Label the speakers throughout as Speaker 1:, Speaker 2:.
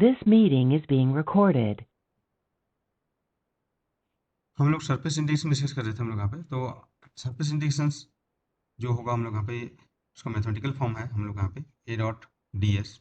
Speaker 1: This meeting is being recorded.
Speaker 2: हम लोग surface integration discuss कर रहे थे हम लोग यहाँ पे। तो सरफेस इंटीग्रेशन जो होगा हम लोग यहाँ पे, उसका मैथमेटिकल फॉर्म है हम लोग यहाँ पे ए डॉट डी एस,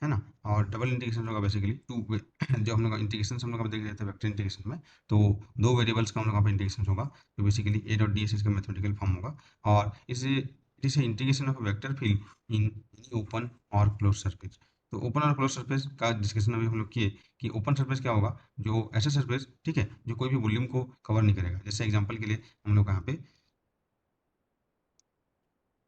Speaker 2: है ना। और डबल इंटीग्रेशन होगा बेसिकली जो हम लोग इंटीग्रेशन हम लोग देख रहे थे वेक्टर इंटीग्रेशन में, तो दो वेरिएबल्स का हम लोग यहाँ पे इंटीग्रेशन होगा, तो बेसिकली ए डॉट डी एस इसका मैथमेटिकल फॉर्म होगा। और इसे integration of vector field in open और क्लोज सरफेस। तो ओपन और क्लोज सरफेस का डिस्कशन अभी हम लोग किए कि ओपन सरफेस क्या होगा, जो ऐसा सरफेस, ठीक है, जो कोई भी वॉल्यूम को कवर नहीं करेगा। जैसे एग्जांपल के लिए हम लोग यहाँ पे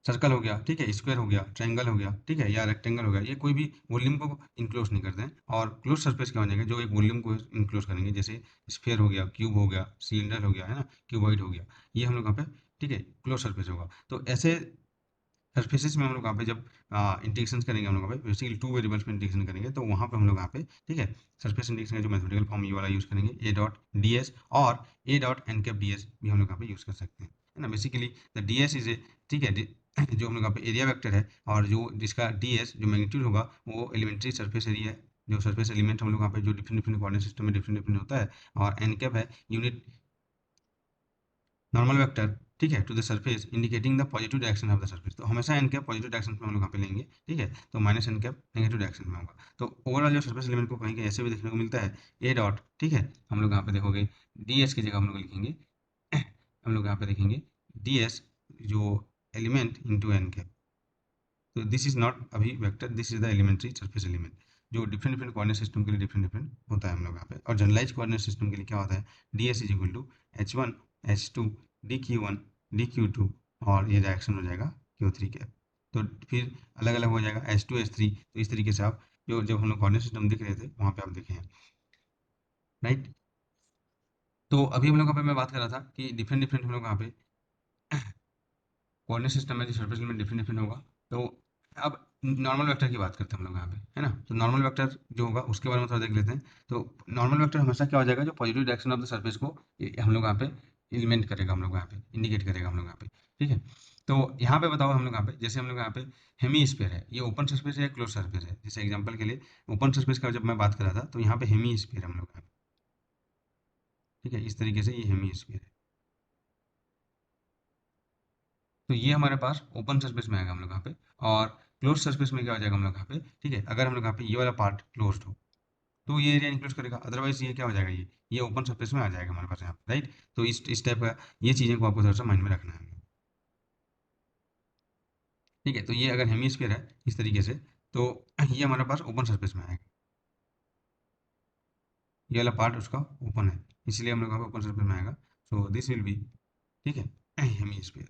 Speaker 2: सर्कल हो गया, ठीक है, स्क्वायर हो गया, ट्रायंगल हो गया, ठीक है, या रेक्टेंगल हो गया, ये कोई भी वॉल्यूम को इनक्लोज नहीं करते हैं। और क्लोज सरफेस क्या हो जाएगा, जो एक वॉल्यूम को इनक्लोज करेंगे, जैसे स्फीयर हो गया, क्यूब हो गया, सिलेंडर हो गया, है ना, क्यूबॉइड हो गया, ये हम लोग यहाँ पे, ठीक है, क्लोज सरफेस होगा। तो ऐसे सरफेसेस में हम लोग यहाँ पे जब इंटीग्रेशन करेंगे, हम लोग यहाँ पे बेसिकली टू वेरिएबल्स में इंटीग्रेशन करेंगे, तो वहाँ पे हम लोग यहाँ पे, ठीक है, सरफेस इंटीग्रेशन का जो मैथमेटिकल फॉर्म ये वाला यूज़ करेंगे, ए डॉट डी एस, और A dot N cap D S भी हम लोग यहाँ पे यूज़ कर सकते हैं, है ना। Basically the D S is a, ठीक है, जो हम लोग यहाँ पे एरिया वेक्टर है, और जो जिसका डी एस जो मैग्नीट्यूड होगा वो एलिमेंट्री सरफेस एरिया है, जो सरफेस एलिमेंट हम लोग यहाँ पे जो डिफरेंट डिफरेंट कोऑर्डिनेट सिस्टम में डिफरेंट डिफरेंट होता है। और एन कैप है यूनिट नॉर्मल वेक्टर, ठीक है, to the surface indicating the positive direction of the surface. तो हमेशा एन कैप पॉजिटिव डायरेक्शन में हम लोग यहाँ पे लेंगे, ठीक है, तो minus N cap negative direction में होगा। तो ओवरऑल जो सरफेस एलिमेंट को कहीं कहीं ऐसे भी देखने को मिलता है, ए डॉट, ठीक है, हम लोग यहाँ पे देखोगे डी एस की जगह हम लोग लिखेंगे हम लोग यहाँ पे देखेंगे डी एस जो एलिमेंट इंटू एन कैप। तो दिस इज नॉट अभी vector, this is the elementary surface element, जो डिफरेंट डिफरेंट कोऑर्डिनेट सिस्टम के लिए डिफरेंट डिफरेंट होता है हम लोग यहाँ पे। और जनरलाइज कोऑर्डिनेट सिस्टम के लिए क्या होता है, D S is equal to H one H two D Q one D Q two, और ये डायरेक्शन हो जाएगा क्यू थ्री कैप। तो फिर अलग अलग हो जाएगा एच टू एच थ्री। तो इस तरीके से आप जो जब हम लोग कोऑर्डिनेट सिस्टम दिख रहे थे वहाँ पे आप देखे हैं, राइट। तो अभी हम लोग यहाँ पे मैं बात कर रहा था कि डिफरेंट डिफरेंट हम लोग यहाँ पे कोऑर्डिनेट सिस्टम में जो सरफेस एलिमेंट डिफरेंट डिफरेंट होगा। तो अब नॉर्मल वेक्टर की बात करते हैं हम लोग यहाँ पे, है ना। तो नॉर्मल वेक्टर जो होगा उसके बारे में थोड़ा देख लेते हैं। तो नॉर्मल वेक्टर हमेशा क्या हो जाएगा, जो positive direction of the surface को हम लोग यहाँ पे एलिमेंट करेगा, हम लोग यहाँ पे इंडिकेट करेगा हम लोग यहाँ पे, ठीक है। तो यहाँ पे बताओ हम लोग यहाँ पे, जैसे हम लोग यहाँ पे हेमी स्फीयर है, ये ओपन सरफेस है या क्लोज सरफेस है। जैसे एग्जाम्पल के लिए ओपन सरफेस का जब मैं बात कर रहा था, तो यहाँ पे हेमी स्फीयर है हम लोग यहाँ पे, ठीक है, इस तरीके से ये हेमी स्फीयर है। तो ये हमारे पास ओपन सरफेस में आएगा हम लोग यहाँ पे। और क्लोज सरफेस में क्या हो जाएगा हम लोग यहाँ पे, ठीक है, अगर हम लोग यहाँ पे ये वाला पार्ट क्लोज्ड हो तो ये एरिया इंक्लूड करेगा, अदरवाइज ये क्या हो जाएगा, ये ओपन सरफेस में आ जाएगा हमारे पास यहाँ पे, राइट। तो इस टाइप का ये चीज़ें को आपको थोड़ा सा माइंड में रखना है, ठीक है। तो ये अगर हेमिस्फीयर है इस तरीके से, तो ये हमारे पास ओपन सरफेस में आएगा, ये वाला पार्ट उसका ओपन है, इसलिए हम लोग यहाँ पे ओपन सरफेस में आएगा। सो दिस विल बी, ठीक है, हेमिस्फीयर।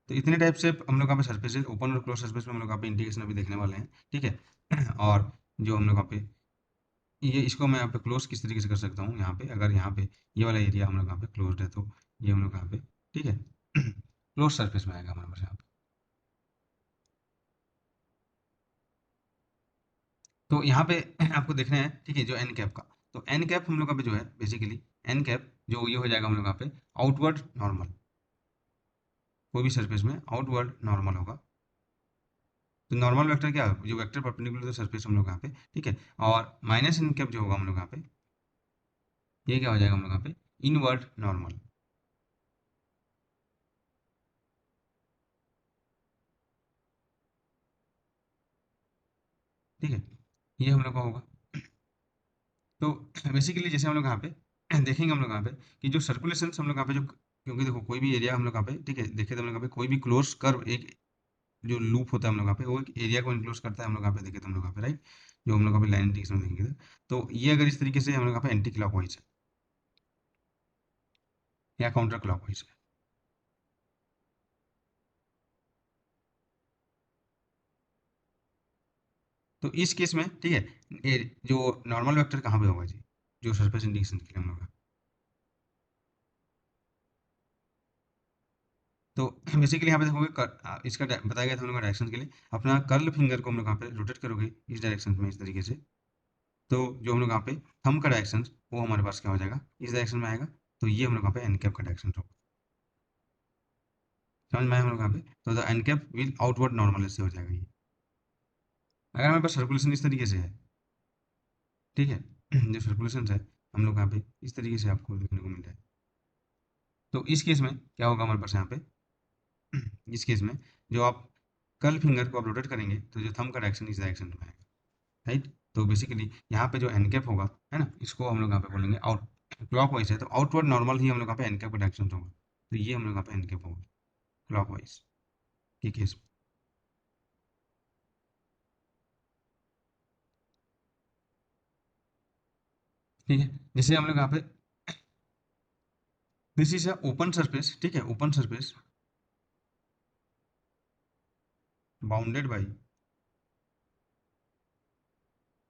Speaker 2: तो इतने टाइप से हम लोग यहाँ पे सरफेसेस, ओपन और क्लोज सरफेस में हम लोग यहाँ पे इंटीग्रेशन अभी देखने वाले हैं, ठीक है। और जो हम लोग यहाँ पे ये इसको मैं यहाँ पे क्लोज किस तरीके से कर सकता हूँ, यहाँ पे अगर यहाँ पे ये वाला एरिया हम लोग यहाँ पे क्लोज्ड है, तो ये हम लोग यहाँ पे, ठीक है, क्लोज सरफेस में आएगा हमारे पास यहाँ पे। तो यहाँ पे आपको देखना है, ठीक है, जो एन कैप का, तो एन कैप हम लोग यहाँ पे जो है बेसिकली एन कैप जो ये हो जाएगा हम लोग यहाँ पे आउटवर्ड नॉर्मल, कोई भी सरफेस में आउटवर्ड नॉर्मल होगा। तो नॉर्मल वेक्टर क्या है, जो वेक्टर परपेंडिकुलर टू सरफेस हम लोग यहाँ पे, ठीक है। और माइनस एन कैप जो होगा हम लोग यहाँ पे, ये क्या हो जाएगा हम लोग यहाँ पे इनवर्ड नॉर्मल, ठीक है, ये हम लोग का होगा। तो बेसिकली जैसे हम लोग यहाँ पे देखेंगे हम लोग यहाँ पे कि जो सर्कुलेशन हम लोग यहाँ पे जो, क्योंकि देखो कोई भी एरिया हम लोग यहाँ पे, ठीक है, देखे तो हम लोग यहाँ पे कोई भी क्लोज कर्व एक जो लूप होता है हम लोग यहाँ पे, वो एक एरिया को इनक्लोज करता है हम लोग यहाँ पे, देखे तो हम लोग यहाँ पे, राइट, जो हम लोग यहाँ पे लाइन इंटीग्रेशन में देखेंगे। तो ये अगर इस तरीके से हम लोग यहाँ पे एंटी क्लॉकवाइज है या काउंटर क्लॉकवाइज है, तो इस केस में, ठीक है, जो नॉर्मल वेक्टर कहाँ पे होगा जी, जो सरफेस इंटीग्रेशन के लिए हम लोग, तो बेसिकली यहाँ पे देखोगे इसका बताया गया था हम लोग डायरेक्शन के लिए, अपना कर्ल फिंगर को हम लोग यहाँ पे रोटेट करोगे इस डायरेक्शन में, इस तरीके से। तो जो हम लोग यहाँ पे थंब का डायरेक्शन, वो हमारे पास क्या हो जाएगा, इस डायरेक्शन में आएगा। तो ये हम लोग यहाँ पे एन कैप का डायरेक्शन होगा, समझ में आया हम लोग यहाँ पे। तो the N cap will outward normal से हो जाएगा ये, अगर हमारे पास सर्कुलेशन इस तरीके से है, ठीक है, जो सर्कुलेशन है हम लोग यहाँ पे इस तरीके से आपको देखने को मिल रहा है, तो इस केस में क्या होगा हमारे पास यहाँ पे, इस केस में जो आप कर्ल फिंगर को आप रोटेट करेंगे तो जो थंब का डायरेक्शन इस डायरेक्शन में आएगा, राइट। तो बेसिकली यहाँ पे जो एन कैप होगा, है ना, इसको हम लोग यहाँ पे बोलेंगे आउट, क्लॉक वाइज है तो आउटवर्ड नॉर्मल ही हम लोग यहाँ पे एन कैप का डायरेक्शन होगा, तो ये हम लोग यहाँ पे एन कैप होगा क्लॉक वाइज के केस में, ठीक है। जैसे हम लोग यहाँ पे this is a open surface, ठीक है, open surface bounded by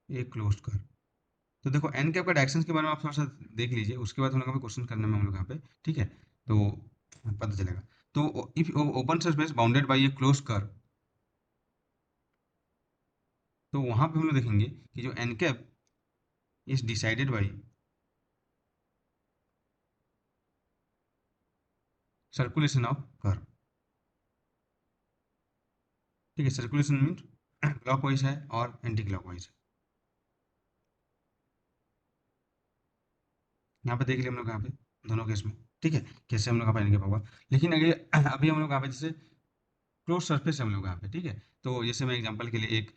Speaker 2: a closed curve. तो देखो एन कैप का डायरेक्शन के बारे में आप थोड़ा सा देख लीजिए, उसके बाद हम लोग यहाँ पे क्वेश्चन करने में हम लोग यहाँ पे, ठीक है, तो पता चलेगा। तो if open surface bounded by a close curve, तो वहां पे हम लोग देखेंगे कि जो N cap is decided by circulation of curve, ठीक है, सर्कुलेशन मीन क्लॉक वाइज है और एंटी क्लॉक वाइज है। यहाँ पे देख लिया हम लोग यहाँ पे दोनों केस में, ठीक है, कैसे हम लोग यहाँ पे एन कैप होगा। लेकिन अगर अभी हम लोग यहाँ पे जैसे क्लोज सरफेस है हम लोग यहाँ पे, ठीक है, तो जैसे मैं एग्जांपल के लिए एक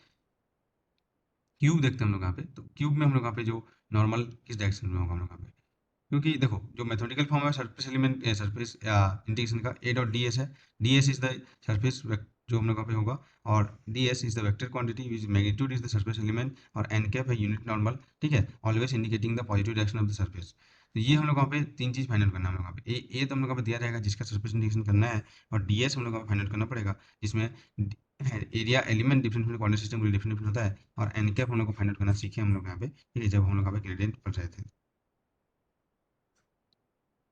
Speaker 2: क्यूब देखते हैं हम लोग यहाँ पे, तो क्यूब में हम लोग यहाँ पे जो नॉर्मल किस डायरेक्शन में होगा हम लोग यहाँ पे, क्योंकि देखो जो मैथमेटिकल फॉर्म है सरफेस एलिमेंट सरफेस इंटीग्रेशन का ए डॉट डी एस है, D S is the surface जो हम लोग यहाँ पे होगा, और D S is the vector quantity which magnitude is the surface element, और एन कैप है यूनिट नॉर्मल, ठीक है, always indicating the positive direction of the surface. तो ये हम लोग वहाँ पे तीन चीज़ फाइंड आउट करना है हम लोग वहाँ पे, ए तो हम लोग वहाँ पे दिया रहेगा जिसका सरफेस इंडिकेशन करना है, और डी एस हम लोग वहाँ पे फाइंड आउट करना पड़ेगा जिसमें area element different different coordinate system के लिए डिफरेंट डिफरेंट होता है, और एन कैप हम लोग को फाइंड आउट करना सीखे हम लोग यहाँ पे, ठीक है, जब हम लोग यहाँ पे ग्रेडियंट पढ़ रहे थे।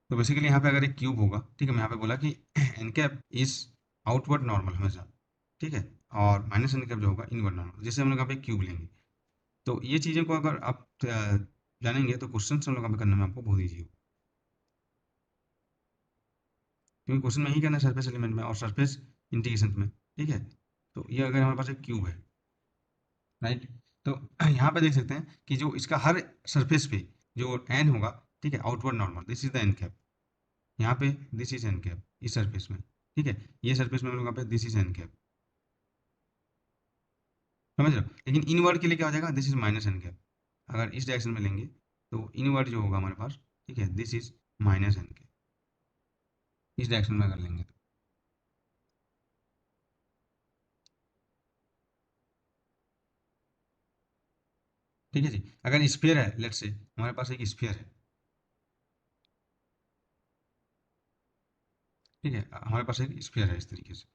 Speaker 2: तो बेसिकली यहाँ पे अगर एक क्यूब होगा, ठीक है, मैं यहाँ पे बोला कि N cap is outward normal हमेशा, ठीक है, और माइनस एन कैप जो होगा इनवर्ड नॉर्मल, जैसे हम लोग यहाँ पे क्यूब लेंगे, तो ये चीज़ों को अगर आप जानेंगे तो क्वेश्चन हम लोग यहाँ पे करने में आपको बहुत ईजी हो, क्योंकि क्वेश्चन में ही करना है सरफेस एलिमेंट में और सरफेस इंटीग्रेशन में, ठीक है। तो ये अगर हमारे पास एक क्यूब है, राइट, तो यहाँ पे देख सकते हैं कि जो इसका हर सरफेस पे जो एन होगा, ठीक है, outward normal, this is the N cap, यहाँ पे दिस इज एन कैप इस सरफेस में, ठीक है, ये सरफेस में हम लोग यहाँ पे दिस इज एन कैप, समझ रहे हो। लेकिन इनवर्ड के लिए क्या हो जाएगा, this is minus N cap, अगर इस डायरेक्शन में लेंगे तो इनवर्ड जो होगा हमारे पास, ठीक है, this is minus N cap, इस डायरेक्शन में अगर लेंगे तो, ठीक है जी। अगर स्फीयर है, लेट्स से हमारे पास एक स्फीयर है, ठीक है, हमारे पास एक स्फीयर है इस तरीके से,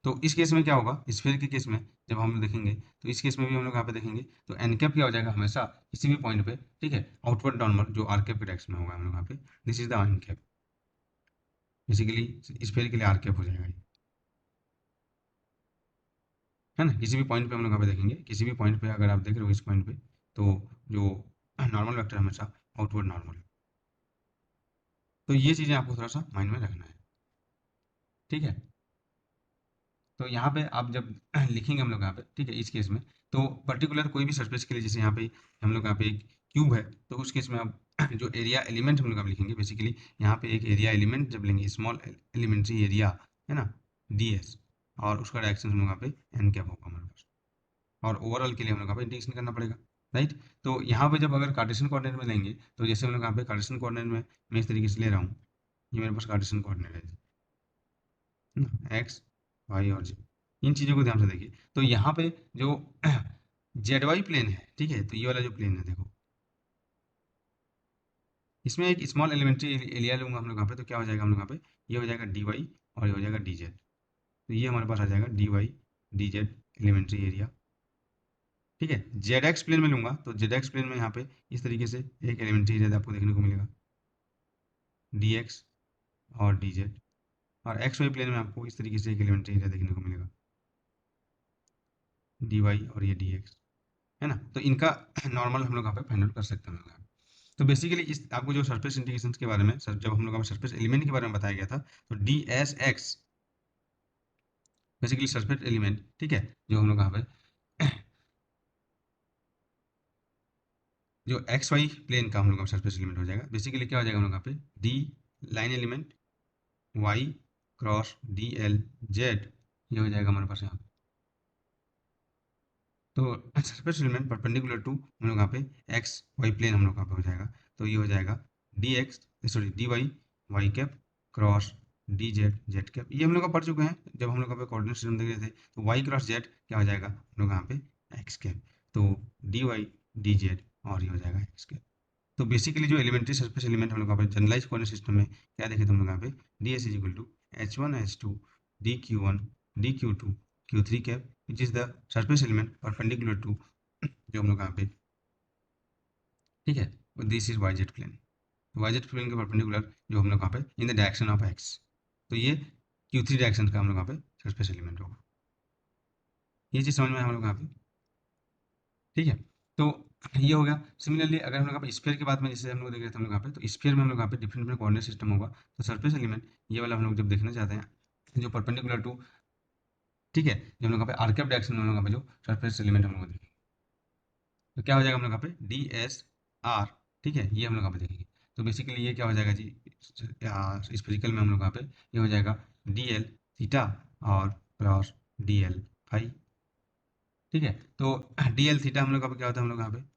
Speaker 2: तो इस केस में क्या होगा, स्फीयर के केस में जब हम देखेंगे तो इस केस में भी हम लोग यहाँ पे देखेंगे तो एन कैप क्या हो जाएगा हमेशा किसी भी पॉइंट पे, ठीक है, आउटवर्ड नॉर्मल जो आर कैप के डायरेक्शन में होगा हम लोग यहाँ पे, this is the N cap, basically sphere के लिए आर कैप हो जाएगा ये, है ना। किसी भी पॉइंट पे हम लोग यहाँ पे देखेंगे, किसी भी पॉइंट पे अगर आप देख रहे हो इस पॉइंट पे, तो जो नॉर्मल वेक्टर हमेशा आउटवर्ड नॉर्मल है, तो ये चीज़ें आपको थोड़ा सा माइंड में रखना है, ठीक है। तो यहाँ पे आप जब लिखेंगे हम लोग यहाँ पे, ठीक है, इस केस में तो पर्टिकुलर कोई भी सरफेस के लिए, जैसे यहाँ पे हम लोग यहाँ पे एक क्यूब है, तो उस केस में आप जो एरिया एलिमेंट हम लोग आप लिखेंगे, बेसिकली यहाँ पे एक एरिया एलिमेंट जब लेंगे, स्मॉल एलिमेंट्री एरिया, है ना, डी एस, और उसका डायरेक्शन हम लोग यहाँ पे एन कैप होगा हमारे पास, और ओवरऑल के लिए हम लोग यहाँ पे इंटीग्रेशन करना पड़ेगा, राइट। तो यहाँ पे जब अगर कार्टेशियन कोऑर्डिनेट में लेंगे, तो जैसे हम लोग यहाँ पे कार्टेशियन कोऑर्डिनेट में मैं इस तरीके से ले रहा हूँ, ये मेरे पास कार्टेशियन कोऑर्डिनेट है, एक्स वाई और जी, इन चीज़ों को ध्यान से देखिए। तो यहाँ पे जो जेड वाई प्लेन है, ठीक है, तो ये वाला जो प्लेन है देखो, इसमें एक स्मॉल एलिमेंट्री एरिया लूंगा हम लोग यहाँ पे, तो क्या हो जाएगा हम लोग यहाँ पे, ये हो जाएगा डी वाई और ये हो जाएगा डी जेड, तो ये हमारे पास आ जाएगा D Y D Z elementary area, ठीक है। जेड एक्स प्लेन में लूंगा तो जेड एक्स प्लेन में यहाँ पे इस तरीके से एक एलिमेंट्री एरिया आपको देखने को मिलेगा, डी एक्स और डी जेड, और एक्स वाई प्लेन में आपको इस तरीके से एक एलिमेंट्री एरिया देखने को मिलेगा, डी वाई और ये डी एक्स, है ना। तो इनका नॉर्मल हम लोग यहाँ पे फाइंड आउट कर सकते हैं हम लोग यहाँ पे। तो बेसिकली इस आपको जो सरफेस इंटीग्रेशन के बारे में जब हम लोग सरफेस एलिमेंट के बारे में बताया गया था, तो D S x basically surface element, ठीक है, जो हम लोग यहाँ पे जो एक्स वाई प्लेन का हम लोग का सरफेस एलिमेंट हो जाएगा। बेसिकली क्या हो जाएगा हम लोग यहाँ पे D line element Y cross D L Z, ये हो जाएगा हमारे पास यहाँ पे। तो सरफेस एलिमेंट परपेंडिकुलर टू हम लोग यहाँ पे एक्स वाई प्लेन हम लोग यहाँ पे हो जाएगा। तो ये हो जाएगा D X sorry D Y Y cap cross D Z Z cap. ये हम लोग का पढ़ चुके हैं जब हम लोग यहाँ पे कोऑर्डिनेट सिस्टम देख रहे थे। तो वाई क्रॉस जेड क्या हो जाएगा हम लोग यहाँ पे एक्स कैप। तो डी वाई डी जेड और ये हो जाएगा एक्स कैप। तो बेसिकली जो एलिमेंट्री सरफेस एलिमेंट हम लोग यहाँ पे जनरलाइज कोऑर्डिनेट सिस्टम में क्या देखे थे हम लोग यहाँ पे D S is equal to H one H two D Q one D Q two Q three cap which is the surface element perpendicular to जो हम लोग यहाँ पे, ठीक है, this is Y Z plane. Y Z plane के perpendicular जो हम लोग यहाँ पे in the direction of X, तो ये क्यू थ्री डायरेक्शन का हम लोग यहाँ पे सरफेस एलिमेंट होगा। ये चीज़ समझ में आया हम लोग यहाँ पे, ठीक है। तो ये हो गया। सिमिलरली अगर हम लोग यहाँ पे स्फीयर की बात में जैसे हम लोग देख रहे थे हम लोग यहाँ पे, तो स्फीयर में हम लोग यहाँ पे डिफरेंट डिफरेंट कोऑर्डिनेट सिस्टम होगा। तो सरफेस एलिमेंट ये वाला हम लोग जब देखना चाहते हैं जो परपेंडिकुलर टू, ठीक है, जो हम लोग यहाँ पे आर्कअप डायरेक्शन में हम लोग यहाँ पे जो सरफेस एलिमेंट हम लोग देखेंगे तो क्या हो जाएगा हम लोग यहाँ पे डी एस आर, ठीक है, ये हम लोग यहाँ पे देखेंगे। तो बेसिकली ये क्या हो जाएगा जी स्फेरिकल में हम लोग यहाँ पे ये हो जाएगा डी एल थीटा और प्लस डी एल फाई, ठीक है। तो डी एल थीटा हम लोग यहाँ पे क्या होता है हम लोग यहाँ पे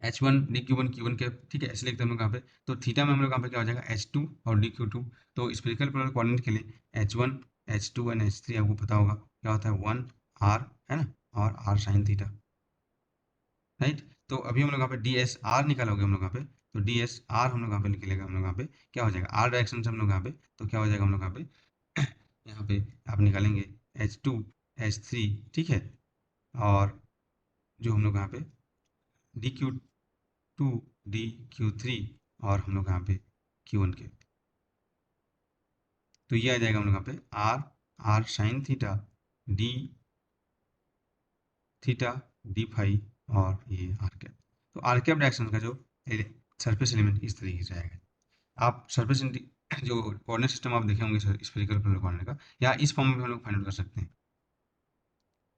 Speaker 2: H one D Q one के, ठीक है, ऐसे लिखते हैं हम लोग यहाँ पे। तो थीटा में हम लोग यहाँ पे क्या हो जाएगा एच टू और डी क्यू टू। तो स्फेरिकल पोलर कोऑर्डिनेट के लिए H one H to and H three आपको पता होगा क्या होता है वन आर, है ना, और आर साइन थीटा, राइट। तो अभी हम लोग यहाँ पे डी एस आर निकालोगे हम लोग यहाँ पे, तो डी एस आर हम लोग यहाँ पे निकलेगा हम लोग यहाँ पे क्या हो जाएगा आर डायरेक्शन से हम लोग यहाँ पे, तो क्या हो जाएगा हम लोग यहाँ पे यहाँ पे आप निकालेंगे एच टू एच थ्री, ठीक है, और जो हम लोग यहाँ पे D Q two D Q three और हम लोग यहाँ पे क्यू वन के। तो ये आ जाएगा हम लोग यहाँ पे R R sine theta D theta D phi और ये आर कैप। तो आर कैप डायरेक्शन का जो सरफेस एलिमेंट इस तरीके से आएगा। आप सरफेस जो कोऑर्डिनेट सिस्टम आप देखे होंगे स्फेरिकल पोलर कोऑर्डिनेट का, या इस फॉर्म में भी हम लोग फाइंड आउट कर सकते हैं।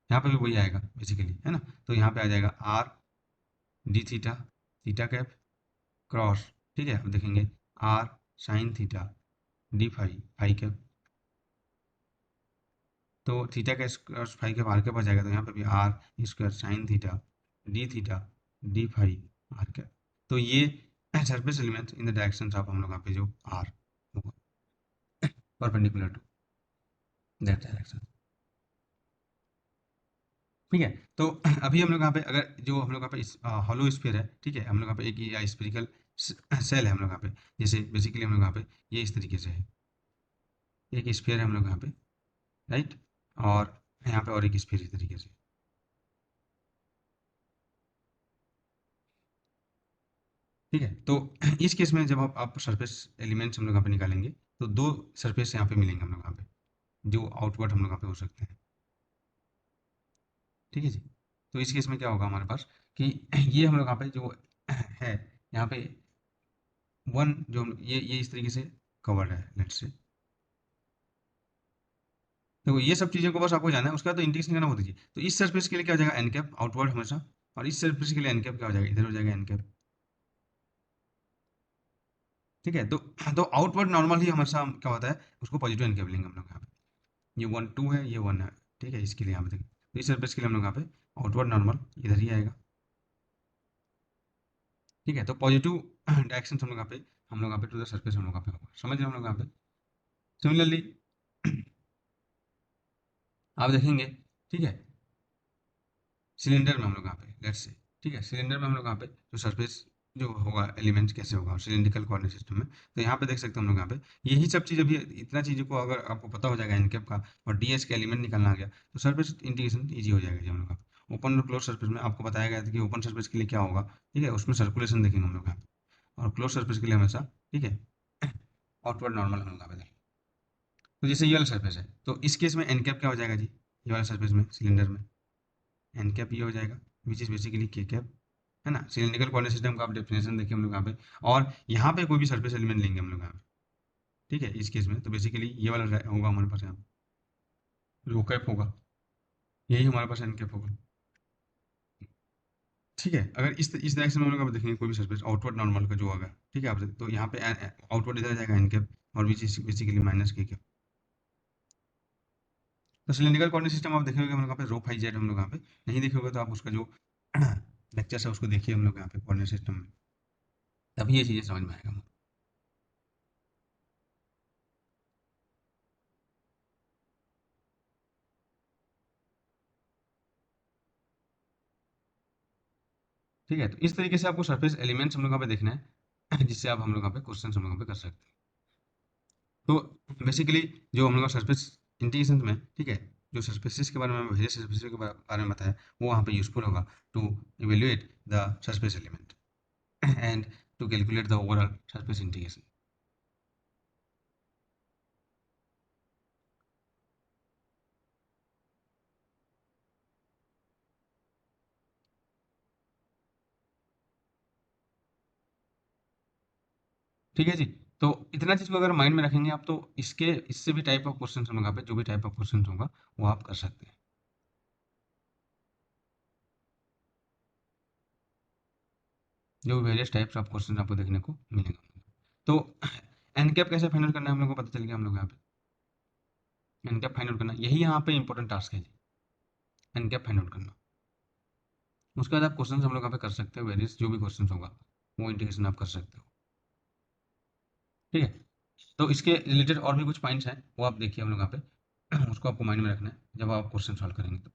Speaker 2: यहाँ पे भी वही आएगा बेसिकली, है ना। तो यहाँ पे आ जाएगा R D theta theta cap cross, ठीक है, अब देखेंगे R sine theta D phi phi cap. तो थीटा का square phi cap R cap आ जाएगा। तो यहाँ पे भी R square sine theta D phi R cap. तो ये surface element in the direction of हम लोग यहाँ पे जो आर होगा परपेंडिकुलर टू दैट डायरेक्शन, ठीक है। तो अभी हम लोग यहाँ पे अगर जो हम लोग यहाँ पे हॉलो स्फीयर है, ठीक है, हम लोग यहाँ पे एक स्फेरिकल सेल है हम लोग यहाँ पे, जैसे बेसिकली हम लोग यहाँ पे ये इस तरीके से है, एक स्फीयर है हम लोग यहाँ पे, राइट, और यहाँ पे और एक स्फीयर इस तरीके से, ठीक है। तो इस केस में जब आप सरफेस एलिमेंट्स हम लोग यहाँ पे निकालेंगे तो दो सरफेस यहाँ पे मिलेंगे हम लोग यहाँ पे जो आउटवर्ड हम लोग यहाँ पे हो सकते हैं, ठीक है जी। तो इस केस में क्या होगा हमारे पास कि ये हम लोग यहाँ पे जो है यहाँ पे वन जो ये इस तरीके से कवर्ड है लेट्स से। तो ये सब चीज़ों को बस आपको जाना है, उसका तो इंटीग्रेशन करना होता है। तो इस सरफेस के लिए क्या हो जाएगा एन कैप आउटवर्ड हमेशा, और इस सरफेस के लिए एन कैप क्या हो जाएगा इधर हो जाएगा एन कैप, ठीक है। तो आउटवर्ड नॉर्मल ही हमेशा क्या होता है उसको पॉजिटिव एन कैप लेंगे हम लोग यहाँ पे। ये वन टू है ये वन है, ठीक है, इसके लिए यहाँ पे देखिए तो इस सरफेस के लिए हम लोग यहाँ पे आउटवर्ड नॉर्मल इधर ही आएगा, ठीक है। तो पॉजिटिव डायरेक्शन हम लोग यहाँ पे हम लोग यहाँ पे टू द सरफेस हम लोग यहाँ पे होगा, समझ रहे हैं हम लोग यहाँ पे। सिमिलरली आप देखेंगे, ठीक है, सिलेंडर में हम लोग यहाँ पे लेट्स से, ठीक है, सिलेंडर में हम लोग यहाँ पे जो सरफेस जो होगा एलिमेंट कैसे होगा सिलेंड्रिकल कोऑर्डिनेट सिस्टम में, तो यहाँ पे देख सकते हैं हम लोग यहाँ पे यही सब चीज़ अभी इतना चीज़ों को अगर आपको पता हो जाएगा एनकैप का और डीएस का एलिमेंट निकलना आ गया तो सरफेस इंटीग्रेशन ईजी हो जाएगा जी हम लोग का। ओपन और क्लोज सरफेस में आपको बताया गया था कि ओपन सरफेस के लिए क्या होगा, ठीक है, उसमें सर्कुलेशन देखेंगे हम लोग यहाँ पे, और क्लोज सरफेस के लिए हमेशा, ठीक है, आउटवर्ड नॉर्मल हम लोग यहाँ पे देखेंगे। तो जैसे ये वाला सरफेस है तो इस केस में एनकैप क्या हो जाएगा जी ये वाला सरफेस में सिलेंडर में एन कैप ये हो जाएगा विच इज़ बेसिकली के कैप, है ना। सिलिंड्रिकल कोऑर्डिनेट सिस्टम का आप डेफिनेशन देखिए हम लोग यहाँ पे, और यहाँ पे कोई भी सरफेस एलिमेंट लेंगे हम लोग यहाँ पे, ठीक है, इस केस में तो बेसिकली ये वाला होगा हमारे पास यहाँ पे रो कैप होगा, यही हमारे पास एन कैप होगा। ठीक है, अगर इस डायरेक्शन में हम लोग आप देखेंगे कोई भी सरफेस आउटवर्ड नॉर्मल का जो होगा, ठीक है आपसे, तो यहाँ पे आउटवर्ड इधर जाएगा एन कैप और विच is basically minus K cap. तो सिलिंड्रिकल कोऑर्डिनेट सिस्टम आप देखे होंगे हम लोग यहाँ पे रो फाई जेड हम लोग यहाँ पे नहीं देखे होंगे, तो आप उसका जो लेक्चर है उसको देखिए हम लोग यहाँ पे कोऑर्डिनेट सिस्टम में, तभी ये चीज़ें समझ में आएगा। ठीक है, तो इस तरीके से आपको सरफेस एलिमेंट्स हम लोग यहाँ पे देखना है जिससे आप हम लोग यहाँ पे क्वेश्चन हम लोग यहाँ पे कर सकते हैं। तो बेसिकली जो हम लोग सरफेस इंटीग्रेशन में, ठीक है, जो सरफेसेस के बारे में वेरियस सरफेस के बारे में बताया वो वहाँ पे यूजफुल होगा to evaluate the surface element and to calculate the overall surface integration. ठीक है जी। तो इतना चीज़ को अगर माइंड में रखेंगे आप, तो इसके इससे भी टाइप ऑफ क्वेश्चन हम लोग यहाँ पे जो भी टाइप ऑफ क्वेश्चन होगा वो आप कर सकते हैं। जो वेरियस टाइप्स ऑफ क्वेश्चन आपको देखने को मिलेंगे। तो एन कैप कैसे फाइंड आउट करना है हम लोग को पता चल गया हम लोग यहाँ पे एन कैप फाइंड आउट करना, यही यहाँ पे इंपॉर्टेंट टास्क है जी, एन कैप फाइंड आउट करना। उसके बाद आप क्वेश्चन हम लोग यहाँ पे कर सकते हो, वेरियस जो भी क्वेश्चन होगा वो इंटीग्रेशन आप कर सकते हो। ठीक है, तो इसके रिलेटेड और भी कुछ पॉइंट्स हैं वो आप देखिए हम लोग यहाँ पे उसको आपको माइंड में रखना है जब आप क्वेश्चन सॉल्व करेंगे तो।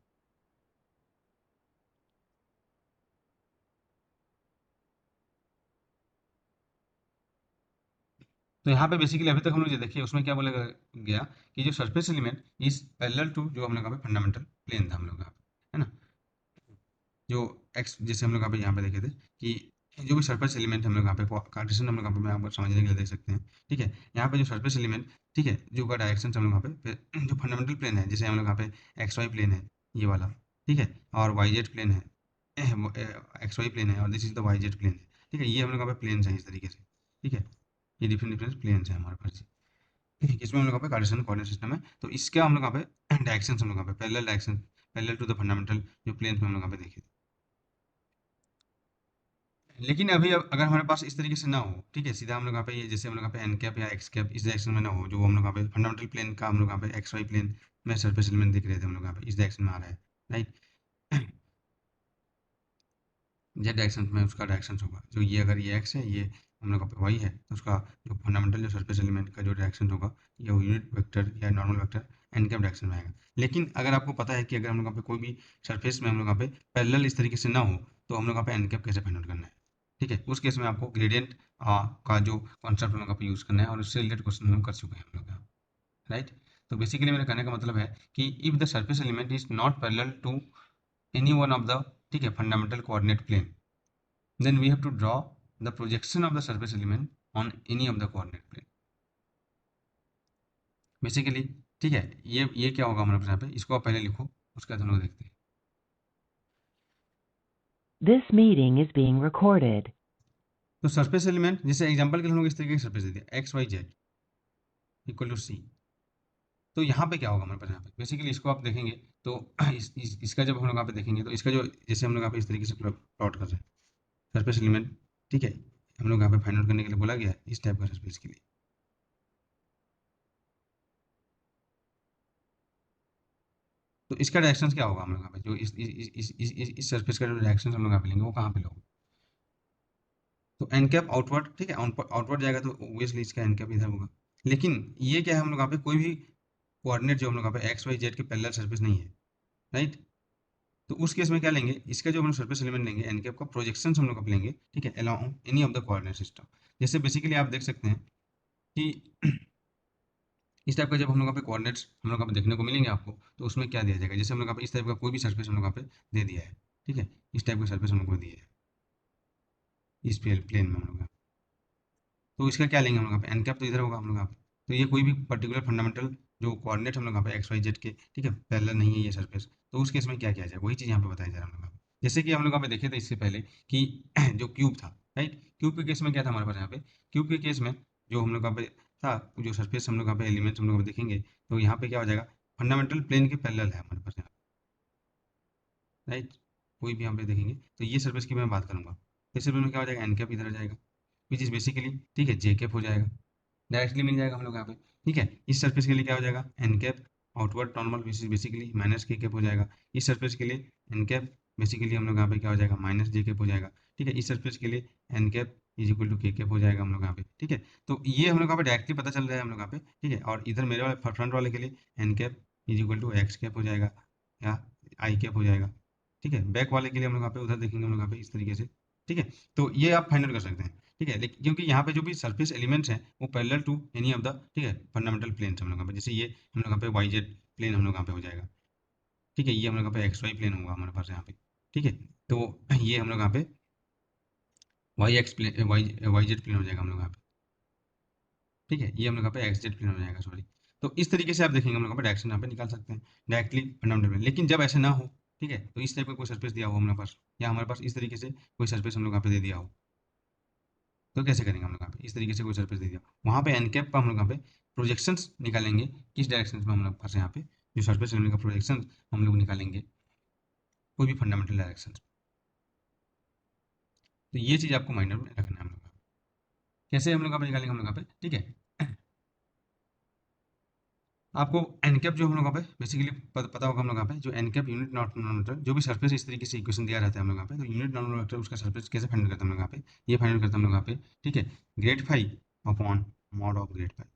Speaker 2: तो यहाँ पे बेसिकली अभी तक हम लोग जो देखिए उसमें क्या बोला गया कि जो surface element is parallel to जो हम लोग यहाँ पे फंडामेंटल प्लेन था हम लोग यहाँ पे, है ना, जो एक्स जैसे हम लोग यहाँ पे देखे थे कि जो भी सरफेस एलिमेंट हम लोग यहाँ पे कार्टेशियन हम लोग यहाँ पे मैं आपको समझने के लिए देख सकते हैं। ठीक है, यहाँ पे जो सरफेस एलिमेंट, ठीक है, जो का डायरेक्शन हम लोग यहाँ पे जो फंडामेंटल प्लेन है, जैसे हम लोग यहाँ पे एक्स वाई प्लेन है ये वाला, ठीक है, और वाई जेड प्लेन है, एक्स वाई प्लेन है और this is the Y Z plane है। ठीक है, ये हम लोग यहाँ पे प्लेन है इस तरीके से। ठीक है, ये डिफरेंट डिफरेंट प्लेन है हमारे पास। इसमें हम लोग यहाँ पे कार्टेशियन कोऑर्डिनेट सिस्टम है, तो इसका हम लोग यहाँ पे डायरेक्शन हम लोग यहाँ पे parallel direction parallel to the fundamental जो प्लेन हम लोग यहाँ पे देखे। लेकिन अभी अगर हमारे पास इस तरीके से ना हो, ठीक है, सीधा हम लोग यहाँ पे ये जैसे हम लोग यहाँ पे एन कैप या एक्स कैप इस डायरेक्शन में ना हो, जो हम लोग यहाँ पे फंडामेंटल प्लेन का हम लोग यहाँ पे एक्स वाई प्लेन में सरफेस एलिमेंट दिख रहे थे हम लोग यहाँ पे इस डायरेक्शन में आ रहा है, राइट, जेड डायरेक्शन में उसका डायरेक्शन होगा जो ये, अगर ये एक्स है ये हम लोग पे वाई है, तो उसका जो फंडामेंटल जो सरफेस एलिमेंट का जो डायरेक्शन होगा ये यूनिट वेक्टर या normal vector N cap direction में आएगा। लेकिन अगर आपको पता है कि अगर हम लोग यहाँ पे कोई भी सरफेस में हम लोग यहाँ पे पैरेलल इस तरीके से ना हो, तो हम लोग यहाँ पे एन कैप कैसे फाइंड आउट करना है। ठीक है, उस केस में आपको ग्रेडियंट का जो कॉन्सेप्ट हम लोग यहाँ पे यूज़ करना है, और उससे रिलेटेड क्वेश्चन हम कर चुके हैं हम लोग यहाँ, राइट। तो बेसिकली मेरे कहने का मतलब है कि if the surface element is not parallel to any one of the, ठीक है, fundamental coordinate plane, then we have to draw the projection of the surface element on any of the coordinate plane basically. ठीक है, ये क्या होगा हमारे पास यहाँ पे, इसको आप पहले लिखो उसके बाद हम लोग देखते हैं।
Speaker 1: This meeting is being recorded.
Speaker 2: तो सरफेस एलिमेंट जैसे एग्जांपल के लिए हम लोग इस तरीके की सरफेस दे दिया X Y Z equal to C, तो यहाँ पे क्या होगा हमारे पास यहाँ पे बेसिकली इसको आप देखेंगे तो इसका जब हम लोग यहाँ पे देखेंगे तो इसका जो जैसे हम लोग यहाँ पे इस तरीके से प्लॉट कर रहे हैं सरफेस एलिमेंट, ठीक है, हम लोग यहाँ पे फाइंड आउट करने के लिए बोला गया है इस टाइप का सरफेस के लिए। तो इसका डायरेक्शन क्या होगा हम लोग यहाँ पे जो इस सरफेस का जो डायरेक्शन हम लोग यहाँ पे लेंगे वो कहाँ पे लोगे, तो एन कैप आउटवर्ड, ठीक है, आउटवर्ड जाएगा तो ऑब्वियसली इसका एन कैप इधर होगा। लेकिन ये क्या है, हम लोग यहाँ पे कोई भी कोऑर्डिनेट जो हम लोग यहाँ पे एक्स वाई जेड के पैरेलल सरफेस नहीं है, राइट। तो उस केस में क्या लेंगे, इसका जो हम लोग सरफेस एलिमेंट लेंगे एन कैप का प्रोजेक्शन हम लोग लेंगे, ठीक है, along any of the coordinate system. जैसे बेसिकली आप देख सकते हैं कि इस टाइप का जब हम लोग यहाँ पे कोऑर्डिनेट्स हम लोग यहाँ पे देखने को मिलेंगे आपको, तो उसमें क्या दिया जाएगा, जैसे हम लोग यहाँ पे इस टाइप का कोई भी सरफेस हम लोग यहाँ पे दे दिया है, ठीक है, इस टाइप का सरफेस हम लोग को दिया है इस प्लेन में हम लोग, तो इसका क्या लेंगे हम लोग यहाँ पे एन कैप तो इधर होगा हम लोग यहाँ पे। तो ये कोई भी पर्टिकुलर फंडामेंटल जो कोऑर्डिनेट हम लोग यहाँ पे एक्स वाई जेड के, ठीक है, पैरेलल नहीं है ये सरफेस, तो उस केस में क्या किया जाए वही चीज़ यहाँ पे बताया जा रहा है हम लोग यहाँ पे। जैसे कि हम लोग यहाँ पे देखे थे इससे पहले कि जो क्यूब था, राइट, क्यूब के केस में क्या था हमारे पास यहाँ पे, क्यूब के केस में जो हम लोग यहाँ पे था, जो सरफेस हम लोग यहाँ पे एलिमेंट्स हम लोग देखेंगे, तो यहाँ पे क्या हो जाएगा, फंडामेंटल प्लेन के पैरेलल है हमारे पास यहाँ, राइट। कोई भी यहाँ पे देखेंगे तो ये सरफेस की मैं बात करूंगा, तो इस सरफेस में क्या हो जाएगा, एन कैप इधर आ जाएगा, विच इज बेसिकली, ठीक है, जे कैप हो जाएगा, डायरेक्टली मिल जाएगा हम लोग यहाँ पे। ठीक है, इस सरफेस के लिए क्या हो जाएगा, N cap outward normal which is basically minus K cap हो जाएगा। इस सरफेस के लिए एन कैप बेसिकली हम लोग यहाँ पे क्या हो जाएगा, माइनस जे कैप हो जाएगा। ठीक है, इस सरफेस के लिए N cap is equal to K cap हो जाएगा हम लोग यहाँ पे। ठीक है, तो ये हम लोग यहाँ पे डायरेक्टली पता चल रहा है हम लोग यहाँ पे। ठीक है, और इधर मेरे वाले फ्रंट वाले के लिए N cap is equal to X cap हो जाएगा या आई कैप हो जाएगा। ठीक है, बैक वाले के लिए हम लोग यहाँ पे उधर देखेंगे हम लोग यहाँ पे इस तरीके से। ठीक है, तो ये आप फाइंड आउट कर सकते हैं। ठीक है, लेकिन क्योंकि यहाँ पे जो भी सरफेस एलिमेंट्स हैं वो parallel to any of the, ठीक है, फंडामेंटल प्लेन्स हम लोग यहाँ पे, जैसे ये हम लोग यहाँ पे वाई जेड प्लेन हम लोग यहाँ पे हो जाएगा। ठीक है, ये हम लोग यहाँ पे एक्स वाई प्लेन होगा हमारे पास यहाँ पे। ठीक है, तो ये हम लोग यहाँ पे Y X plane Y Z plane हो जाएगा हम लोग यहाँ पे। ठीक है, ये हम लोग यहाँ पे एक्स जेड प्लेन हो जाएगा, सॉरी। तो इस तरीके से आप देखेंगे हम लोग यहाँ पे डायरेक्शन यहाँ पे निकाल सकते हैं डायरेक्टली फंडामेंटल प्लेन। लेकिन जब ऐसे ना हो, ठीक है, तो इस टाइप का कोई सरफेस दिया हो हमारे पास, या हमारे पास इस तरीके से कोई सरफेस हम लोग यहाँ पे दे दिया हो, तो कैसे करेंगे हम लोग यहाँ पे, इस तरीके से कोई सरफेस दे दिया वहाँ पे एन कैप का हम लोग यहाँ पे प्रोजेक्शंस निकालेंगे, किस डायरेक्शन में हम लोग पास यहाँ पे जो सरफेस एलिमेंट का प्रोजेक्शन हम लोग निकालेंगे कोई भी फंडामेंटल डायरेक्शन। तो ये चीज़ आपको माइंड में रखना है हम लोग का। कैसे हम लोग यहाँ पे निकालेंगे हम लोग यहाँ पे, ठीक है, आपको एन कैप जो हम लोग यहाँ पे बेसिकली पता होगा हम लोग यहाँ पे, जो N cap unit normal vector, जो भी सरफेस इस तरीके से इक्वेशन दिया रहता है हम लोग यहाँ पे, तो यूनिट नॉर्मल वेक्टर उसका सरफेस कैसे फाइंड करते हैं हम लोग यहाँ पे, ये फाइंड करते हैं हम लोग यहाँ पे। ठीक है, grad phi upon mod of grad phi.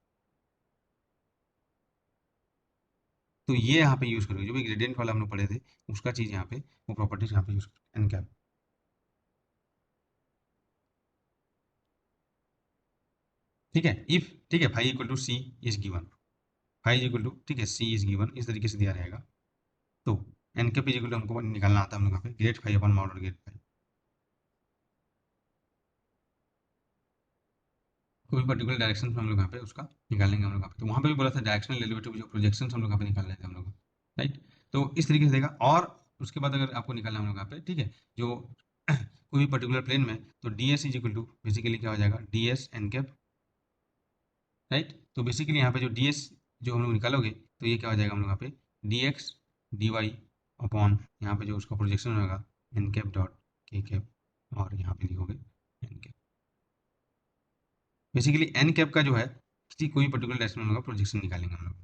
Speaker 2: तो ये यहाँ पे यूज़ करोगे जो भी ग्रेडियंट वाला हम लोग पढ़े थे, उसका चीज़ यहाँ पे वो प्रॉपर्टीज यहाँ पे यूज़ करोगे एन कैप। ठीक है, इफ, ठीक है, phi equal to C is given, phi equal to, ठीक है, सी इज गिवन, इस तरीके से दिया रहेगा। तो N cap is equal to हमको निकालना आता है हम लोग यहाँ पे grad phi upon mod grad phi. कोई पर्टिकुलर डायरेक्शन में हम लोग यहाँ पे उसका निकालेंगे हम लोग यहाँ पे। तो वहाँ पे भी बोला था डायरेक्शनल डेरिवेटिव जो प्रोजेक्शन हम लोग यहाँ पे निकाल रहे थे हम लोग, राइट। तो इस तरीके से देगा, और उसके बाद अगर आपको निकालना है हम लोग यहाँ पे, ठीक है, जो कोई भी पर्टिकुलर प्लेन में, तो D S is equal to basically क्या हो जाएगा, D S N cap, right. तो बेसिकली यहाँ पे जो डी एस जो हम लोग निकालोगे, तो ये क्या हो जाएगा हम लोग यहाँ पे D X D Y upon यहाँ पे जो उसका प्रोजेक्शन होगा N cap dot K cap, और यहाँ पे लिखोगे N cap. Basically N cap का जो है किसी कोई पर्टिकुलर डायरेक्शन में हम लोग प्रोजेक्शन निकालेंगे हम लोग,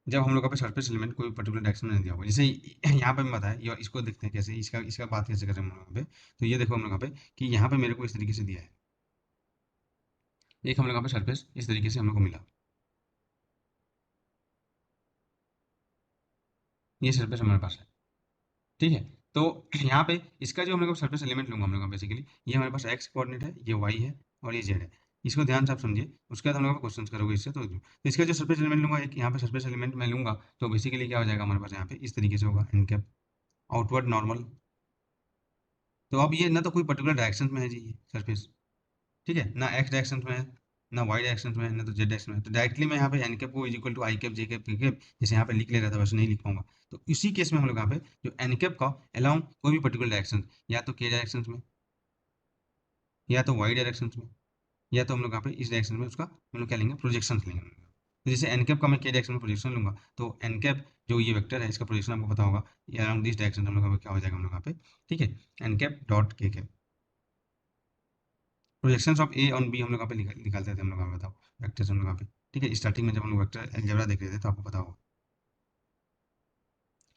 Speaker 2: जब हम लोग का पे सरफेस एलिमेंट कोई पर्टिकुलर डायरेक्शन में नहीं दिया होगा। जैसे यहाँ पे मैं बताया, ये इसको देखते हैं कैसे, इसका इसका बात कैसे करें हम लोग यहाँ पे। तो ये देखो हम लोग यहाँ पे कि यहाँ पे मेरे को इस तरीके से दिया है, एक हम लोग यहाँ पे सरफेस इस तरीके से हम लोग को मिला, ये सरफेस हमारे पास है। ठीक है, तो यहाँ पे इसका जो हम लोग सरफेस एलिमेंट लूंगा हम लोग बेसिकली, ये हमारे पास एक्स कोऑर्डिनेट है, ये वाई है, और ये जेड है। इसको ध्यान से आप समझिए, उसके बाद हम लोग क्वेश्चन करोगे इससे। तो इसका जो सरफेस एलिमेंट लूंगा, एक यहाँ पे सरफेस एलिमेंट मैं लूंगा, तो बेसिकली क्या हो जाएगा हमारे पास यहाँ पे इस तरीके से होगा एन कैप आउटवर्ड नॉर्मल। तो अब ये ना तो कोई पर्टिकुलर डायरेक्शन में है जी ये सरफेस, ठीक है, ना एक्स डायरेक्शन में है, ना वाई डायरेक्शन में है, ना तो जेड डायरेक्शन में है। तो डायरेक्टली मैं यहाँ पे एन कैप को is equal to I cap J cap K cap जैसे यहाँ पे लिख ले रहा था वैसे नहीं लिख पाऊंगा। तो इसी केस में हम लोग यहाँ पे जो एन कैप का अलोंग कोई भी पर्टिकुलर डायरेक्शन, या तो के डायरेक्शन में, या तो वाई डायरेक्शन में, या तो हम लोग यहाँ पे इस डायरेक्शन में उसका हम लोग क्या लेंगे, प्रोजेक्शन लेंगे हम लोग। तो जैसे एन कैप का मैं के डायरेक्शन में प्रोजेक्शन लूंगा, तो एन कैप जो ये वेक्टर है इसका प्रोजेक्शन आपको पता होगा, ये अराउंड दिस डायरेक्शन हम लोग यहाँ पे क्या हो जाएगा हम लोग यहाँ पे, ठीक है, N cap dot K cap. Projections of A on B हम लोग यहाँ पे निकालते थे हम लोग यहाँ पे, बताओ वेक्टर्स हम लोग यहाँ पे। ठीक है, स्टार्टिंग में जब हम लोग वेक्टर अलजेब्रा देख रहे थे तो आपको पता होगा,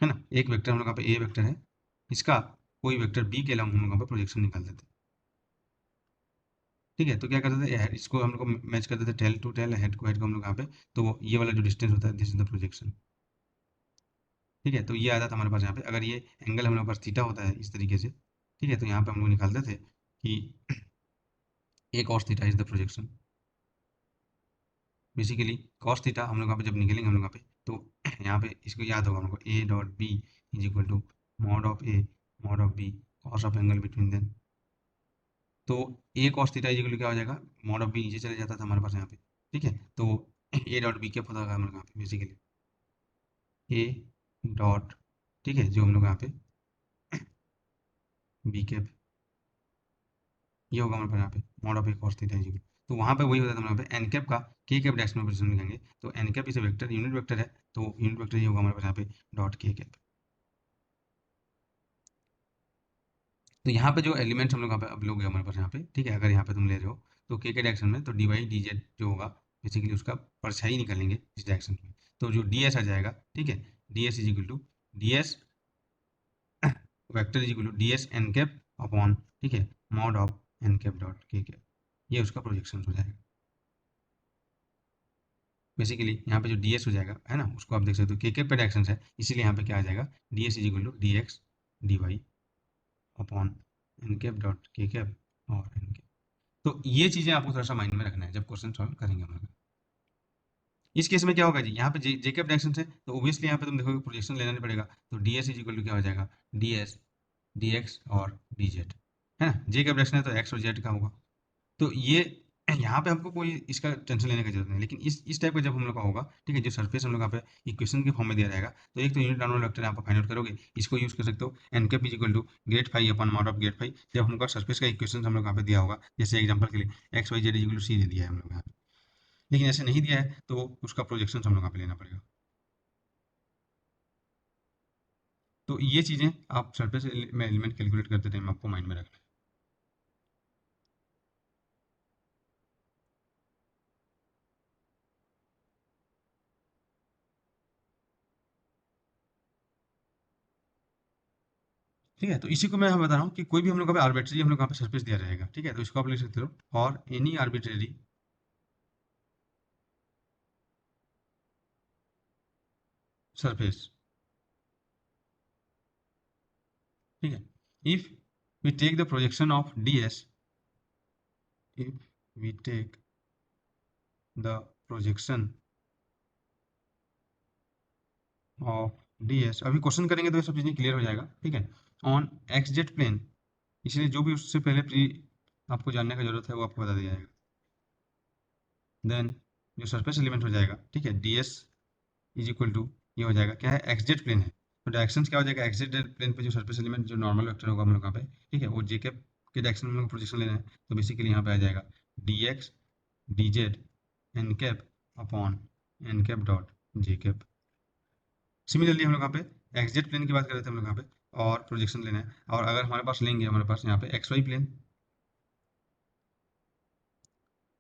Speaker 2: है ना, एक वेक्टर हम लोग यहाँ पे ए वेक्टर है, इसका कोई वेक्टर बी के अलावा हम लोग यहाँ पे प्रोजेक्शन निकालते थे। ठीक है, तो क्या करते थे, इसको हम लोग को मैच करते थे टेल टू टेल, हेड को हेड को हम लोग यहाँ पे, तो ये वाला जो डिस्टेंस होता है दिस इज द प्रोजेक्शन। ठीक है, तो ये आता था हमारे पास यहाँ पे, अगर ये एंगल हमारे पास थीटा होता है इस तरीके से, ठीक है, तो यहाँ पे हम लोग निकालते थे कि ए cos theta is the projection. Basically cos theta हम लोग यहाँ पे जब निकलेंगे हम लोग यहाँ पे, तो यहाँ पे इसको याद होगा हम लोग को A dot B is equal to mod of A mod of B cos of angle between them. तो A cos theta is equal to क्या हो जाएगा, मॉड ऑफ बी नीचे चले जाता था हमारे पास यहाँ पे। ठीक है, तो ए डॉट बी क्या पता होगा हम लोग यहाँ पे बेसिकली ए डॉट, ठीक है, जो हम लोग यहाँ पे बी कैप, ये होगा हमारे पास यहाँ पे mod of A cos theta is equal. तो वहाँ पे वही होता था हमारे यहाँ पे एन कैप का के कैप डायरेक्शन में पोजीशन लिखेंगे, तो N cap is a vector unit vector है, तो यूनिट वेक्टर ये होगा हमारे पास यहाँ पे डॉट के कैप। तो यहाँ पे जो एलिमेंट्स हम लोग यहाँ पे अब लोग हमारे पास यहाँ पे, ठीक है, अगर यहाँ पे तुम ले रहे हो तो के डायरेक्शन में तो डी वाई डी जेड जो होगा बेसिकली उसका परछाई निकालेंगे इस डायरेक्शन में, तो जो डी एस आ जाएगा, ठीक है, D S is equal to D S vector is equal to D S N cap upon, ठीक है, mod of N cap dot K cap, ये उसका प्रोजेक्शन हो जाएगा। बेसिकली यहाँ पे जो डी एस हो जाएगा है ना, उसको आप देख सकते हो के कैप पे डायरेक्शन है, इसीलिए यहाँ पे क्या आ जाएगा, D S is equal to D X D Y upon N cap dot K cap और एन कैप। तो ये चीज़ें आपको थोड़ा सा माइंड में रखना है जब क्वेश्चन सॉल्व करेंगे हम लोग। इस केस में क्या होगा जी, यहाँ पे जे कैप डायरेक्शन है तो ऑब्वियसली यहाँ पे तुम देखोगे प्रोजेक्शन लेना नहीं पड़ेगा, तो D S is equal to क्या हो जाएगा, डी एस डी एक्स और डी जेड, है ना, जे कैप डायरेक्शन है तो एक्स और जेड का होगा। तो ये यहाँ पे हमको कोई इसका टेंशन लेने की जरूरत नहीं, लेकिन इस टाइप का जब हम लोग का होगा, ठीक है, जो सरफेस हम लोग यहाँ पे इक्वेशन के फॉर्म में दिया रहेगा, तो एक तो यूनिट नॉर्मल वेक्टर यहाँ पर फाइंड आउट करोगे, इसको यूज कर सकते हो N cap is equal to grad phi upon mod of grad phi, जब हमको सरफेस का इक्वेशन हम लोग यहाँ पे दिया होगा, जैसे एग्जाम्पल के लिए X Y Z is equal to C दे दिया है हम लोग यहाँ पे, लेकिन ऐसे नहीं दिया है तो उसका प्रोजेक्शन हम लोग यहाँ पे लेना पड़ेगा। तो ये चीज़ें आप सरफेस में एलिमेंट कैलकुलेट करते टाइम आपको माइंड में रखना है। ठीक है, तो इसी को मैं यहाँ बता रहा हूँ कि कोई भी हम लोग का आर्बिट्रेरी हम लोग यहाँ पे सरफेस दिया रहेगा, ठीक है, तो इसको आप लिख सकते हो और एनी आर्बिट्रेरी सरफेस, ठीक है, if we take the projection of D S, if we take the projection of D S, अभी क्वेश्चन करेंगे तो ये सब चीज़ें क्लियर हो जाएगा, ठीक है, ऑन एक्स जेड प्लेन, इसलिए जो भी उससे पहले प्री आपको जानने का जरूरत है वो आपको बता दिया जाएगा। देन जो सरफेस एलिमेंट हो जाएगा, ठीक है, D S is equal to ये हो जाएगा क्या है, एक्स जेड प्लेन है, तो डायरेक्शन क्या हो जाएगा, एक्स जेड प्लेन पे जो सरफेस एलिमेंट जो नॉर्मल वेक्टर होगा हम लोग यहाँ पे, ठीक है, वो जे कैप के डायरेक्शन में हम लोग प्रोजेक्शन लेना है, तो बेसिकली यहाँ पे आ जाएगा D X D Z N cap upon N cap dot J cap. Similarly हम लोग यहाँ पे एक्स जेड प्लेन की बात कर रहे थे हम लोग यहाँ पे, और प्रोजेक्शन लेना है, और अगर हमारे पास लेंगे हमारे पास यहाँ पे एक्स वाई प्लेन,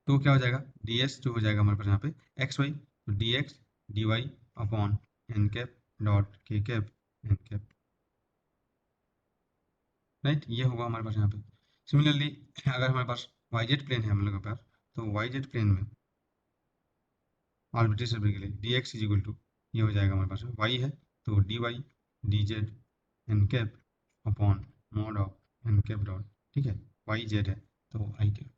Speaker 2: तो क्या हो जाएगा, डी एस जो हो जाएगा हमारे पास यहाँ पे एक्स वाई, तो D X D Y upon N cap dot K cap N cap, right, ये होगा हमारे पास यहाँ पे। सिमिलरली अगर हमारे पास वाई जेड प्लेन है हम लोग के पास, तो वाई जेड प्लेन में आर्बिट्रेरी सर्कल के लिए D X is equal to ये हो जाएगा हमारे पास वाई है, तो D Y D Z N cap upon mod of N cap dot, ठीक है, वाई जेड है तो आई कैप।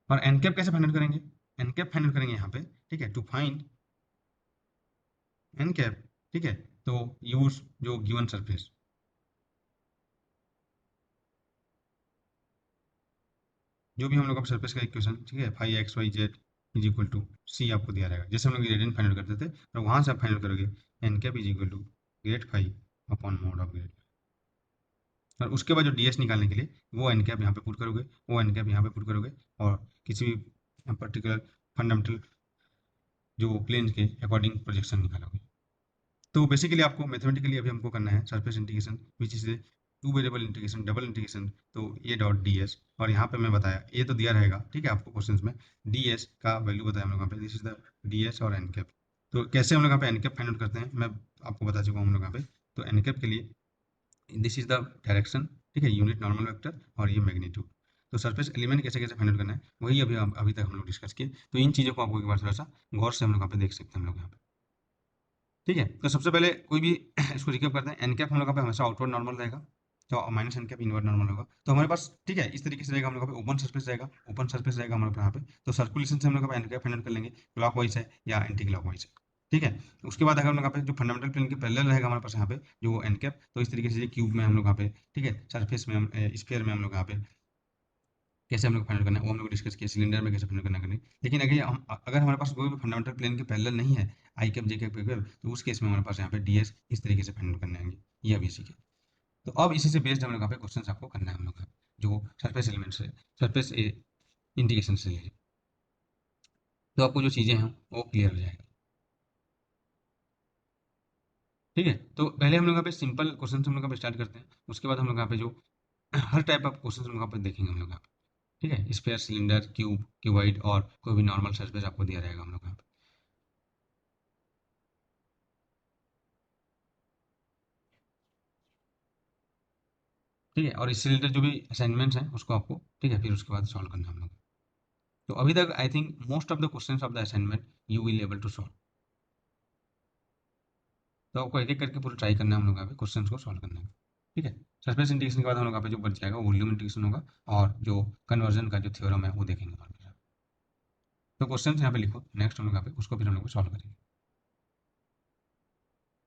Speaker 2: और एन कैप कैसे फाइंड आउट करेंगे, एन कैप फाइंड आउट करेंगे यहाँ पे, ठीक है, टू फाइंड एन कैप, ठीक है, तो यूज जो गिवन सरफेस, जो भी हम लोग का सरफेस का इक्वेशन, ठीक है, phi X Y Z is equal to C आपको दिया रहेगा, जैसे हम लोग ग्रेडियंट फाइंड आउट करते थे, और वहाँ से आप फाइंड आउट करोगे n cap is equal to grad phi upon mod of grad, और उसके बाद जो डी एस निकालने के लिए वो एन कैप यहाँ पे पुट करोगे, वो एन कैप यहाँ पे पुट करोगे, और किसी भी पर्टिकुलर फंडामेंटल जो प्लेन के अकॉर्डिंग प्रोजेक्शन निकालोगे। तो बेसिकली आपको मैथमेटिकली अभी हमको करना है surface integration which is two variable integration double integration, तो ए डॉट डी एस, और यहाँ पे मैं बताया ये तो दिया रहेगा, ठीक है, आपको क्वेश्चंस में डी एस का वैल्यू बताया हम लोग यहाँ पे, this is the D S और एन कैप। तो कैसे हम लोग यहाँ पे एन कैप फाइंड आउट करते हैं मैं आपको बता चुका हूँ हम लोग यहाँ पे। तो एन कैप के लिए दिस इज द डायरेक्शन, ठीक है, यूनिट नॉर्मल वेक्टर और ये मैग्नीट्यूड। तो सरफेस एलिमेंट कैसे कैसे फाइंड आउट करना है वही अभी तक हम लोग डिस्कस किए, तो इन चीज़ों को आपको एक बार थोड़ा सा गौर से हम लोग यहाँ पे देख सकते हैं हम लोग यहाँ पे, ठीक है। तो सबसे पहले कोई भी इसको रिकैप करते हैं, एन कैप हम लोग पे हमेशा आउटवर्ड नॉर्मल रहेगा, तो minus N cap inward normal होगा, तो हमारे पास, ठीक है, इस तरीके से रहेगा हम लोग पे, ओपन सरफेस रहेगा, ओपन सरफेस रहेगा हमारे पे यहाँ पे, तो सर्कुलेशन से हम लोग एन कैप फाइंड आउट कर लेंगे, क्लॉक वाइज है या एंटी क्लॉक वाइज है, ठीक है। उसके बाद अगर हम लोग यहाँ पे जो फंडामेंटल प्लेन के पैरेलल रहेगा हमारे पास यहाँ पे जो एन कैप, तो इस तरीके से क्यूब में हम लोग यहाँ पे, ठीक है, सरफेस में हम स्फीयर में हम लोग यहाँ पे कैसे हम लोग फाइंड करना है वो हम लोग डिस्कस किया, सिलेंडर में कैसे फाइंड करना करनी, लेकिन अगर हमारे पास कोई भी फंडामेंटल प्लेन के पैरेलल नहीं है, आई cap J cap K cap, तो उस केस में हमारे पास यहाँ पे डी एस इस तरीके से फाइंड करने आएंगे, ये अभी सीखे। तो अब इसी से बेस्ड हम लोग यहाँ पे क्वेश्चन आपको करना है हम लोग जो सरफेस एलिमेंट से सरफेस इंटीग्रेशन से रिलेटेड। तो आपको जो चीज़ें हैं वो क्लियर हो जाएगी। ठीक है, तो पहले हम लोग यहाँ पे सिंपल क्वेश्चन हम लोग यहाँ पे स्टार्ट करते हैं, उसके बाद हम लोग यहाँ पे जो हर टाइप ऑफ क्वेश्चन हम लोग यहाँ पे देखेंगे हम लोग यहाँ पे। ठीक है, स्फीयर, सिलेंडर, क्यूब, क्यूबॉइड और कोई भी नॉर्मल सरफेस आपको दिया रहेगा हम लोग यहाँ पे। ठीक है, और इससे रिलेटेड जो भी असाइनमेंट्स हैं उसको आपको, ठीक है, फिर उसके बाद सॉल्व करना है हम लोग। तो अभी तक I think most of the questions of the assignment you will able to solve. तो आपको एक एक करके पूरा ट्राई करना है हम लोग यहाँ पे क्वेश्चंस को सॉल्व करने में। ठीक है, सरफेस इंटीग्रेशन के बाद हम लोग यहाँ पे जो बच जाएगा वो वॉल्यूम इंटीग्रेशन होगा, और जो कन्वर्जन का जो थ्योरम है वो देखेंगे वहाँ पे। तो क्वेश्चंस यहाँ पे लिखो, नेक्स्ट हम लोग यहाँ पे उसको फिर हम लोग सॉल्व करेंगे।